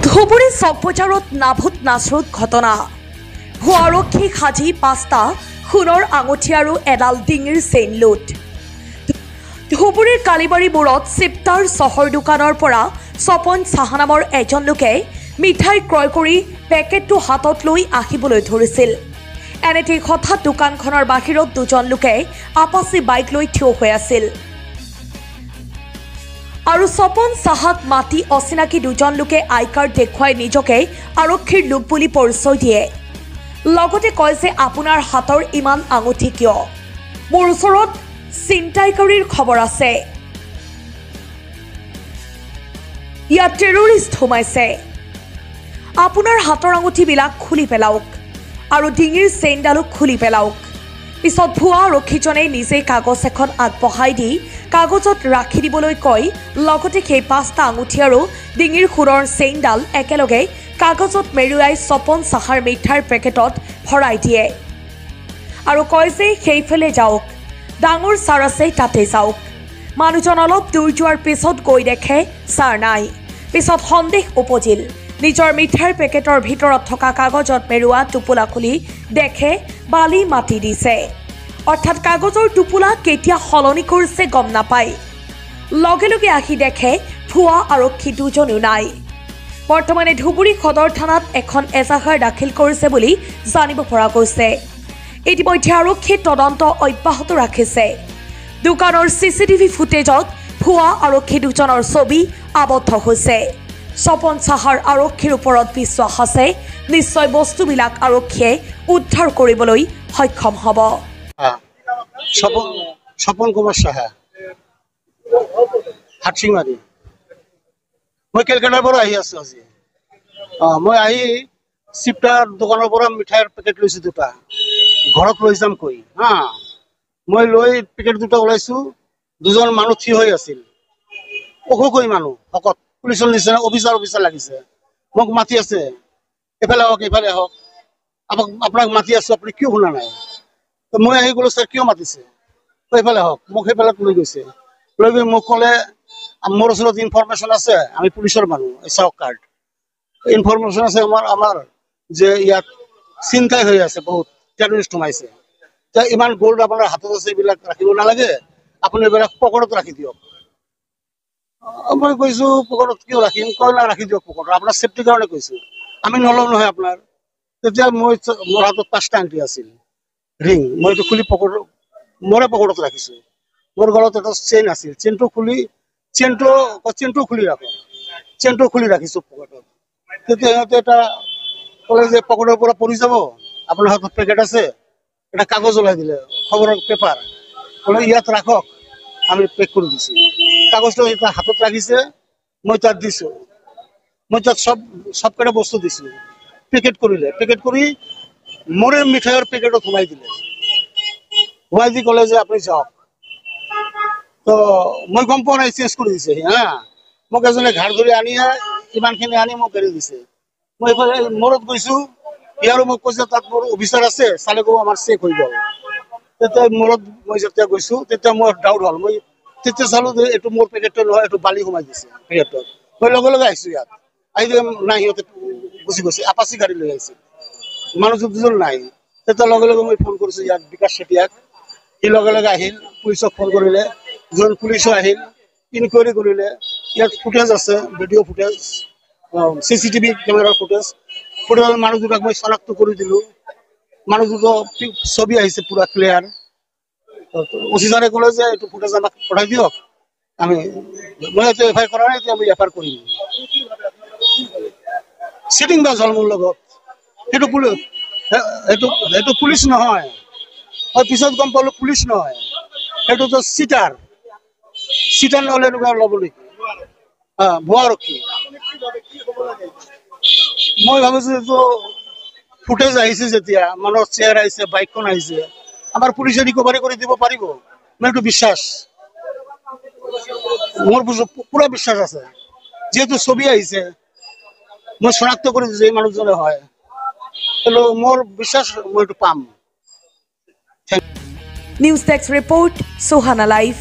ধুবুৰী চক বজাৰত নাভূত নাচৰুত ঘটনা। ভুৱা আৰক্ষীক সাজি 5টা সোণৰ আঙুঠি আৰু এডাল ডিঙিৰ চেইন লুট। ধুবুৰীৰ কালিবাৰী মোড়ত চিপ্তাৰ চহৰ দোকানৰ পৰা স্বপন চাহা নামৰ এজন লোকে মিঠাই ক্ৰয় কৰি পেকেটটো হাতত লৈ আহিবলৈ ধৰিছিল। এনেতে হঠাৎ দোকানখনৰ বাহিৰত দুজন লোকে আপাচি বাইক লৈ থিয় হৈ আছিল আৰু স্বপন চাহাক মাতি অচিনাকি দুজন লোকে আই কাৰ্ড দেখুৱাই নিজকে আৰক্ষীৰ লোক বুলি পৰিচয় দিয়ে। লগতে কয় যে আপোনাৰ হাতৰ ইমান আঙুঠি কিয়? মোৰ ওচৰত ছিনতাইকাৰীৰ খবৰ আছে, ইয়াত টেৰৰিষ্ট সোমাইছে, আপোনাৰ হাতৰ আঙুঠিবিলাক খুলি পেলাওক আৰু ডিঙিৰ চেইনডালো খুলি পেলাওক। পিছত ভুৱা আৰক্ষীজনে নিজে কাগজ এখন আগবঢ়াই দি কাগজত ৰাখি দিবলৈ কয়। লগতে সেই 5টা আঙুঠি আৰু ডিঙিৰ সোণৰ চেইনডাল একেলগে কাগজত মেৰুৱাই স্বপন চাহাৰ মিঠাইৰ পেকেটত ভৰাই দিয়ে আৰু কয় যে সেইফালে যাওক, ডাঙৰ চাৰ আছে তাতে যাওক। মানুহজন অলপ দূৰ যোৱাৰ পিছত গৈ দেখে চাৰ নাই। পিছত সন্দেহ উপজিল। নিজৰ মিঠাইৰ পেকেটৰ ভিতৰত থকা কাগজত মেৰুৱা টোপোলা খুলি দেখে বালি মাটি দিছে, অৰ্থাৎ কাগজৰ টোপোলা কেতিয়া সলনি কৰিছে গম নাপায়। লগে লগে আহি দেখে ভুৱা আৰক্ষী দুজনো নাই। বৰ্তমানে ধুবুৰী সদৰ থানাত এখন এজাহাৰ দাখিল কৰিছে বুলি জানিব পৰা গৈছে। ইতিমধ্যে আৰক্ষীয়ে তদন্ত অব্যাহত ৰাখিছে। দোকানৰ চিচিটিভি ফুটেজত ভুৱা আৰক্ষী দুজনৰ ছবি আবদ্ধ হৈছে। স্বপন চাহাৰ আৰক্ষীৰ ওপৰত বিশ্বাস আছে, নিশ্চয় বস্তুবিলাক আৰক্ষীয়ে উদ্ধাৰ কৰিবলৈ সক্ষম হ'ব। স্বপন কুমাৰ চাহা, হাটচিংমাৰী। মই কেলকাতাৰ পৰা আহি আছো আজি। মই আহি চিপ্তাৰ দোকানৰ পৰা মিঠাইৰ পেকেট লৈছো 2টা, ঘৰত লৈ যাম কৈ মই লৈ পেকেট 2টা ওলাইছো। দুজন মানুহ থিয় হৈ আছিল, অসুখী মানুহ, শকত, পুলিচৰ নিচিনা অফিচাৰ লাগিছে। মোক মাতি আছে, এফালে আহক এফালে আহক, আপোনাক মাতি আছো, আপুনি কিয় শুনা নাই? মই আহি গলো, ছাৰ কিয় মাতিছে? এইফালে আহক। মোক সেইফালে লৈ গৈছে। লৈ গৈ মোক ক'লে মোৰ ওচৰত ইনফৰমেশ্যন আছে, আমি পুলিচৰ মানুহ, চাওক কাৰ্ড, ইনফৰমেশ্যন আছে আমাৰ যে ইয়াত চিন্তাই হৈ আছে, বহুত টেৰৰিষ্ট সোমাইছে। ইমান গ'ল্ড আপোনাৰ হাতত আছে, এইবিলাক ৰাখিব নালাগে, আপুনি এইবিলাক পকেটত ৰাখি দিয়ক। মই কৈছো পকেটত কিয় ৰাখিম? কয় না ৰাখি দিয়ক পকেটত, আপোনাৰ চেফটিৰ কাৰণে কৈছো, আমি নলওঁ নহয় আপোনাৰ। তেতিয়া মোৰ হাতত 5টা আংটি আছিল, ৰিং, মই এইটো খুলি মোৰে পকেটত ৰাখিছো। মোৰ গলত এটা চেইন আছিল, চেইনটো খুলি ৰাখো, চেইনটো খুলি ৰাখিছো পকেটত। তেতিয়া সিহঁতে এটা ক'লে যে পকেটৰ পৰা পৰি যাব, আপোনাৰ হাতত পেকেট আছে, এটা কাগজ ওলাই দিলে, খবৰৰ পেপাৰ, ক'লে ইয়াত ৰাখক, আমি পেক কৰি দিছো। কাগজটো এটা হাতত ৰাখিছে, মই তাত দিছো, মই তাত সবকেইটা বস্তু দিছো। পেকেট কৰিলে, পেকেট কৰি মোৰে মিঠাইৰ পেকেটত সোমাই দিলে। সোমাই দি ক'লে যে আপুনি যাওক। তো মই গম পোৱা নাই, চেঞ্জ কৰি দিছে মোক এজনে ঘাৰ ধৰি আনি ইমানখিনি আনি মোক এৰি দিছে। মই এইফালে মূৰত গৈছো, ইয়াৰো মোক কৈছে তাত মোৰ অফিচাৰ আছে, চালে গৈ আমাৰ চেক হৈ যাব। তেতিয়া মূৰত মই যেতিয়া গৈছো, তেতিয়া মোৰ ডাউট হ'ল। মই তেতিয়া চালো যে এইটো মোৰ পেকেটটো নহয়, এইটো বালি সোমাই দিছে পেকেটত। মই লগে লগে আহিছো ইয়াত, আহি নাই, সিহঁতে গুচি গৈছে, আপাচি গাড়ী লৈ আহিছে, মানুহ দুজন নাই। তেতিয়া লগে লগে মই ফোন কৰিছো ইয়াত বিকাশ চেতিয়াক, সি লগে লগে আহিল, পুলিচক ফোন কৰিলে, দুজন পুলিচো আহিল, ইনকুৱাৰী কৰিলে। ইয়াত ফুটেজ আছে, ভিডিঅ' ফুটেজ, চিচিটিভি কেমেৰাৰ ফুটেজত মানুহ দুটাক মই চিনাক্ত কৰি দিলো। মানুহ দুটো ছবি আহিছে পুৰা ক্লিয়াৰ। অফিচাৰে ক'লে যে এইটো ফুটেজ আমাক পঠাই দিয়ক, মই এইটো এফআইআৰ কৰা নাই, এতিয়া আমি এফআইআৰ কৰিম। চিটিং বাজ হ'ল মোৰ লগত, সেইটো পুলিচ নহয়। মই পিছত গম পালো পুলিচ নহয়, সেইটোতো চিটাৰ নহলে এনেকুৱা ল'ব নেকি? ভুৱা আৰক্ষী। মই ভাবিছো এইটো ফুটেজ আহিছে, যেতিয়া মানুহৰ চেয়াৰ আহিছে, বাইকখন আহিছে, আমাৰ পুলিচে ৰিকভাৰী কৰি দিব পাৰিব। মোৰ এইটো বিশ্বাস, মোৰ পুৰা বিশ্বাস আছে। যিহেতু ছবি আহিছে, মই চিনাক্ত কৰি দিছো এই মানুহজনে হয়, কিন্তু মোৰ বিশ্বাস মই এইটো পাম। News desk report, Sohana live.